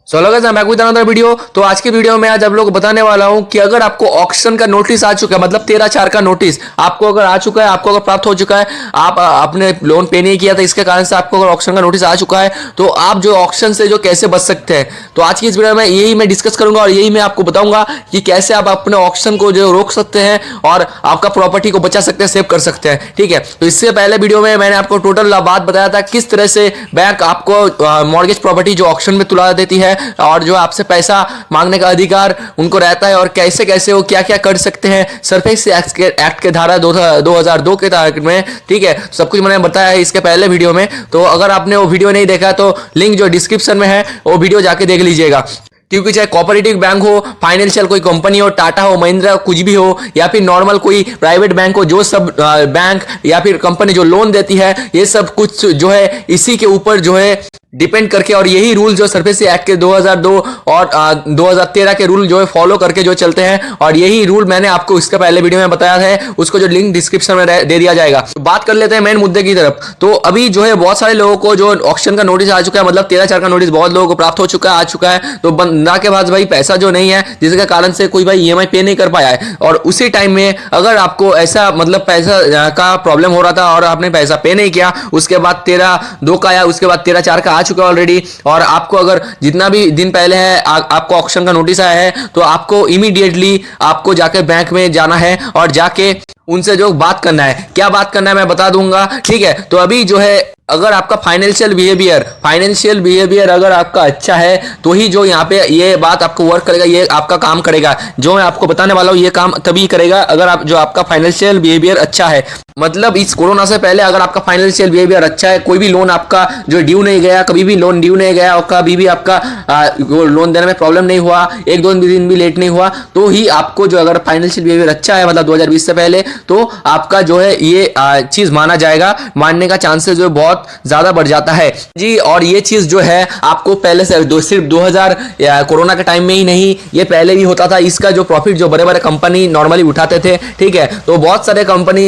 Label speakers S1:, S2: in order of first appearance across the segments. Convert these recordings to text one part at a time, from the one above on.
S1: Solo guys, मैं back with another video. तो आज की वीडियो में आज आप लोग को बताने वाला हूं कि अगर आपको ऑक्शन का नोटिस आ चुका है, मतलब 13/4 का नोटिस आपको अगर आ चुका है, आपको अगर प्राप्त हो चुका है, आप आपने लोन पे नहीं किया था, इसके कारण से आपको अगर ऑक्शन का नोटिस आ चुका है, तो आप जो ऑक्शन से जो कैसे बच सकते हैं, तो आज की इस वीडियो में यही मैं डिस्कस करूंगा और यही मैं आपको बताऊंगा कि कैसे आप अपने ऑक्शन को जो रोक सकते हैं और आपका प्रॉपर्टी को बचा सकते हैं, सेव कर सकते हैं। ठीक है, तो इससे पहले वीडियो में मैंने आपको टोटल बात बताया था किस तरह से बैंक आपको मॉर्गेज प्रॉपर्टी जो ऑक्शन में तुला देती है और जो आपसे पैसा मांगने का अधिकार उनको रहता है, और कैसे कैसे वो क्या क्या कर सकते हैं सरफेस एक्ट के धारा 2002 के तहत में। ठीक है, सब कुछ मैंने बताया है इसके पहले वीडियो में। तो अगर आपने वो वीडियो नहीं देखा तो लिंक जो डिस्क्रिप्शन में है वो वीडियो जाके देख लीजिएगा। क्योंकि चाहे कोऑपरेटिव बैंक हो, फाइनेंशियल कोई कंपनी हो, टाटा हो, महिंद्रा, कुछ भी हो, या फिर नॉर्मल कोई प्राइवेट बैंक हो, जो सब बैंक या फिर कंपनी जो लोन देती है, ये सब कुछ जो है इसी के ऊपर जो है डिपेंड करके, और यही रूल जो सरफेसी एक्ट के 2002 और 2013 के रूल जो है फॉलो करके जो चलते हैं, और यही रूल मैंने आपको इसके पहले वीडियो में बताया है, उसको जो लिंक डिस्क्रिप्शन में दे दिया जाएगा। तो बात कर लेते हैं मेन मुद्दे की तरफ। तो अभी जो है बहुत सारे लोगों को जो ऑक्शन का नोटिस आ चुका है, मतलब 13/4 का नोटिस बहुत लोगों को प्राप्त हो चुका है, आ चुका है। तो बंदा के पास भाई पैसा जो नहीं है, जिसके कारण से कोई भाई ईएमआई पे नहीं कर पाया है, और उसी टाइम में अगर आपको ऐसा मतलब पैसा का प्रॉब्लम हो रहा था और आपने पैसा पे नहीं किया, उसके बाद 13/2 का आया, उसके बाद 13/4 का आ चुका है ऑलरेडी, और आपको अगर जितना भी दिन पहले है आपको ऑक्शन का नोटिस आया है, तो आपको इमीडिएटली आपको जाके बैंक में जाना है और जाके उनसे जो बात करना है, क्या बात करना है मैं बता दूंगा। ठीक है, तो अभी जो है अगर आपका फाइनेंशियल बिहेवियर अगर आपका अच्छा है, तो ही जो यहाँ पे ये बात आपको वर्क करेगा, ये आपका काम करेगा। जो मैं आपको बताने वाला हूँ ये काम तभी करेगा अगर आप जो आपका फाइनेंशियल बिहेवियर अच्छा है। मतलब इस कोरोना से पहले अगर आपका फाइनेंशियल बिहेवियर अच्छा है, कोई भी लोन आपका जो ड्यू नहीं गया, कभी भी लोन ड्यू नहीं गया और कभी भी आपका लोन देने में प्रॉब्लम नहीं हुआ, 1-2 दिन भी लेट नहीं हुआ, तो ही आपको जो अगर फाइनेंशियल बिहेवियर अच्छा है, मतलब 2020 से पहले, तो आपका जो है ये चीज माना जाएगा, मानने का चांसेस जो बहुत ज्यादा बढ़ जाता है जी। और ये चीज जो है आपको पहले से सिर्फ 2000 कोरोना के टाइम में ही नहीं, ये पहले भी होता था। इसका जो प्रॉफिट जो बड़े बड़े कंपनी नॉर्मली उठाते थे, ठीक है, तो बहुत सारे कंपनी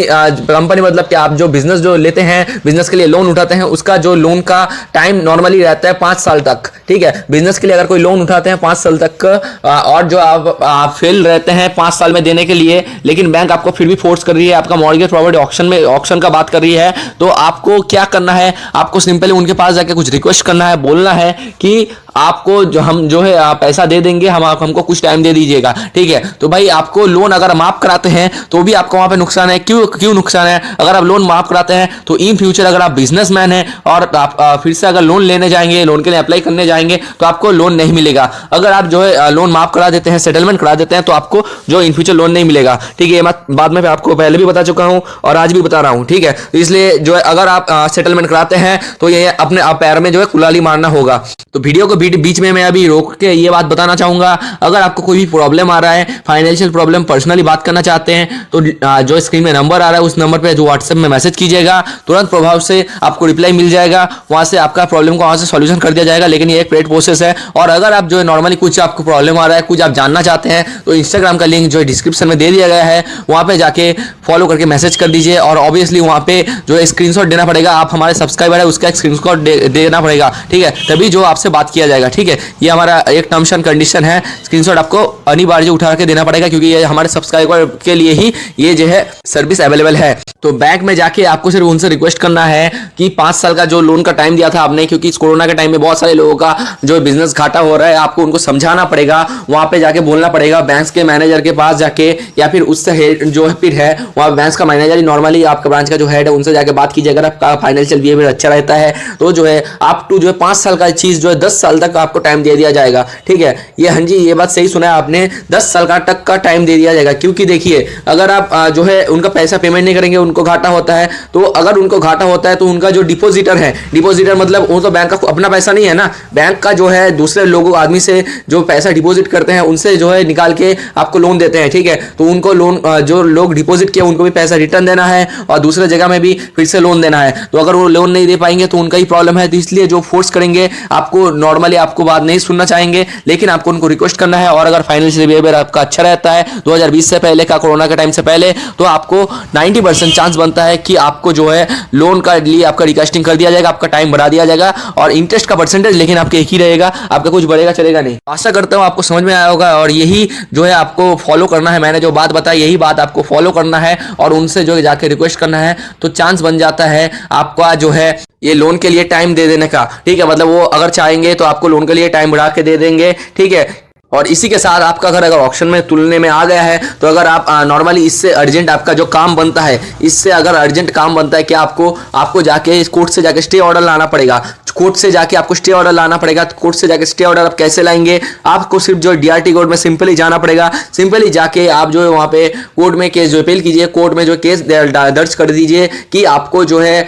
S1: मतलब कि आप जो बिजनेस जो लेते हैं, बिजनेस के लिए लोन उठाते हैं, उसका जो लोन का टाइम नॉर्मली रहता है 5 साल तक। ठीक है, बिजनेस के लिए अगर कोई लोन उठाते हैं 5 साल तक, और जो आप फेल रहते हैं 5 साल में देने के लिए, लेकिन बैंक आपको फिर भी फोर्स कर रही है, आपका मॉर्गेज प्रॉपर्टी ऑक्शन का बात कर रही है, तो आपको क्या करना है, आपको सिंपली उनके पास जाके कुछ रिक्वेस्ट करना है, बोलना है कि आपको जो हम जो है पैसा दे देंगे, हमको कुछ टाइम दे दीजिएगा। ठीक है, तो भाई आपको लोन अगर माफ कराते हैं तो भी आपको वहां पे नुकसान है। क्यों नुकसान है? अगर आप लोन माफ कराते हैं तो इन फ्यूचर अगर आप बिजनेसमैन हैं और आप फिर से अगर लोन लेने जाएंगे, लोन के लिए अप्लाई करने जाएंगे, तो आपको लोन नहीं मिलेगा। अगर आप जो है लोन माफ करा देते हैं, सेटलमेंट करा देते हैं, तो आपको जो इन फ्यूचर लोन नहीं मिलेगा। ठीक है, ये बाद में आपको पहले भी बता चुका हूं और आज भी बता रहा हूं। ठीक है, इसलिए जो है अगर आप सेटलमेंट कराते हैं तो ये अपने पैर में जो है कुल्हाड़ी मारना होगा। तो वीडियो को बीच में मैं अभी रोक के ये बात बताना चाहूंगा, अगर आपको कोई भी प्रॉब्लम आ रहा है, फाइनेंशियल प्रॉब्लम, पर्सनली बात करना चाहते हैं, तो जो स्क्रीन में नंबर आ रहा है उस नंबर पे जो व्हाट्सएप में मैसेज कीजिएगा, तुरंत प्रभाव से आपको रिप्लाई मिल जाएगा, वहां से आपका प्रॉब्लम को वहां से सॉल्यूशन कर दिया जाएगा। लेकिन ये एक पेड प्रोसेस है। और अगर आप जो है नॉर्मली कुछ आपको प्रॉब्लम आ रहा है, कुछ आप जानना चाहते हैं, तो इंस्टाग्राम का लिंक जो है डिस्क्रिप्शन में दे दिया गया है, वहां पे जाके फॉलो करके मैसेज कर दीजिए। और ऑब्वियसली वहां पे जो है स्क्रीनशॉट देना पड़ेगा, आप हमारे सब्सक्राइबर है उसका एक स्क्रीनशॉट देना पड़ेगा। ठीक है, तभी जो आपसे बात किया जाएगा। ठीक है, ये हमारा एक टर्म्स एंड कंडीशन है, स्क्रीनशॉट आपको अनिवार्य उठा के देना पड़ेगा, क्योंकि ये हमारे सब्सक्राइबर के लिए ही ये जो है सर्विस अवेलेबल है। तो बैंक में जाके आपको सिर्फ उनसे रिक्वेस्ट करना है कि 5 साल का जो लोन का टाइम दिया था आपने, क्योंकि इस कोरोना के टाइम में बहुत सारे लोगों का जो बिजनेस घाटा हो रहा है, आपको उनको समझाना पड़ेगा, वहां पे जाके बोलना पड़ेगा, बैंक के मैनेजर के पास जाके, या फिर उससे हेड जो फिर है वहां बैंक का मैनेजर, नॉर्मली आपका ब्रांच का जो हेड है उनसे जाके बात कीजिए। अगर आपका फाइनेंशियल बिहेवियर अच्छा रहता है तो जो है आप टू जो है 5 साल का चीज जो है 10 साल तक आपको टाइम दे दिया जाएगा। ठीक है, ये हाँ जी, ये बात सही सुना है आपने, 10 साल तक का टाइम दे दिया जाएगा। क्योंकि देखिए, अगर आप जो है उनका पैसा पेमेंट नहीं करेंगे, उनको घाटा होता है, तो अगर उनको घाटा होता है तो उनका जो डिपॉजिटर है, डिपॉजिटर मतलब वो तो बैंक का अपना पैसा नहीं है ना, बैंक का जो है दूसरे लोगों आदमी से जो पैसा डिपॉजिट करते हैं उनसे जो है निकाल के आपको लोन देते हैं। ठीक है, तो उनको लोन जो लोग डिपॉजिट किया उनको भी पैसा रिटर्न देना है और दूसरे जगह में भी फिर से लोन देना है। तो अगर वो लोन नहीं दे पाएंगे तो उनका ही प्रॉब्लम है। तो इसलिए जो फोर्स करेंगे आपको नॉर्मली वाली आपको बात नहीं सुनना चाहेंगे, लेकिन आपको उनको रिक्वेस्ट करना है। और अगर फाइनेंशियल बिहेवियर आपका अच्छा रहता है 2020 से पहले का, कोरोना के टाइम से पहले, तो आपको 90% चांस बनता है कि आपको जो है लोन का लिए आपका रिकास्टिंग कर दिया जाएगा, आपका टाइम बढ़ा दिया जाएगा और इंटरेस्ट का परसेंटेज लेकिन आपके एक ही रहेगा, आपका कुछ बढ़ेगा चलेगा नहीं। आशा करता हूं आपको समझ में आया होगा और यही जो है आपको फॉलो करना है। मैंने जो बात बताई यही बात आपको फॉलो करना है और उनसे जो जाके रिक्वेस्ट करना है, तो चांस बन जाता है आपका जो है ये लोन के लिए टाइम दे देने का। ठीक है, मतलब वो अगर चाहेंगे तो आपको लोन के लिए टाइम बढ़ा के दे देंगे। ठीक है, और इसी के साथ आपका घर अगर ऑक्शन में तुलने में आ गया है, तो अगर आप नॉर्मली इससे अर्जेंट आपका जो काम बनता है, इससे अगर अर्जेंट काम बनता है कि आपको जाके कोर्ट से जाके स्टे ऑर्डर लाना पड़ेगा, कोर्ट से जाके आपको स्टे ऑर्डर लाना पड़ेगा। तो कोर्ट से जाके स्टे ऑर्डर आप कैसे लाएंगे? आपको सिर्फ जो डीआरटी कोर्ट में सिंपली जाना पड़ेगा। सिंपली जाके आप जो है वहाँ पे कोर्ट में केस जो अपील कीजिए, कोर्ट में जो केस दर्ज कर दीजिए कि आपको जो है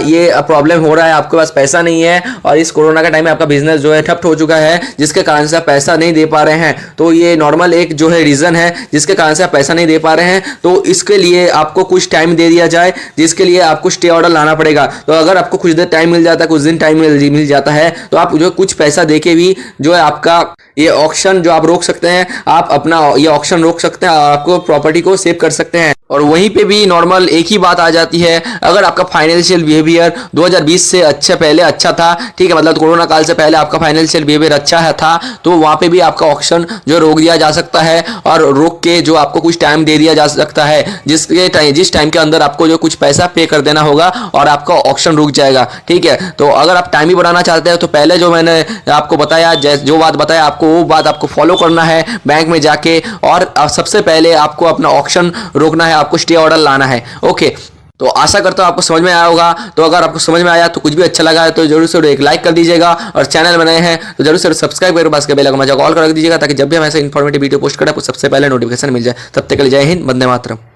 S1: ये प्रॉब्लम हो रहा है, आपके पास पैसा नहीं है और इस कोरोना के टाइम में आपका बिजनेस जो है ठप हो चुका है, जिसके कारण से आप पैसा नहीं दे पा रहे हैं। तो ये नॉर्मल एक जो है रीजन है जिसके कारण से आप पैसा नहीं दे पा रहे हैं। तो इसके लिए आपको कुछ टाइम दे दिया जाए, जिसके लिए आपको स्टे ऑर्डर लाना पड़ेगा। तो अगर आपको कुछ देर टाइम मिल जाता है, कुछ दिन टाइम मिल जाता है, तो आप जो कुछ पैसा देके भी जो है आपका ये ऑक्शन जो आप रोक सकते हैं, आप अपना ये ऑक्शन रोक सकते हैं और आपको प्रॉपर्टी को सेव कर सकते हैं। और वहीं पे भी नॉर्मल एक ही बात आ जाती है, अगर आपका फाइनेंशियल बिहेवियर 2020 से पहले अच्छा था, ठीक है, मतलब कोरोना काल से पहले आपका फाइनेंशियल बिहेवियर अच्छा है था, तो वहाँ पे भी आपका ऑक्शन जो रोक दिया जा सकता है और रोक के जो आपको कुछ टाइम दे दिया जा सकता है, जिस टाइम के अंदर आपको जो कुछ पैसा पे कर देना होगा और आपका ऑक्शन रुक जाएगा। ठीक है, तो अगर आप टाइम ही बढ़ाना चाहते हैं तो पहले जो मैंने आपको बताया, जो बात बताया आपको, वो बात आपको फॉलो करना है बैंक में जाके, और सबसे पहले आपको अपना ऑक्शन रोकना है, आपको स्टे ऑर्डर लाना है। ओके, तो आशा करता हूँ आपको समझ में आया होगा। तो अगर आपको समझ में आया तो कुछ भी अच्छा लगा है तो जरूर से एक लाइक कर दीजिएगा और चैनल में नए हैं तो जरूर से सब्सक्राइब करके पास के बेल आइकन ऑल कर दीजिएगा, ताकि जब भी हम ऐसे इन्फॉर्मेटिव वीडियो पोस्ट करें आपको सबसे पहले नोटिफिकेशन मिल जाए। तब तक के लिए जय हिंद, वंदे मातरम।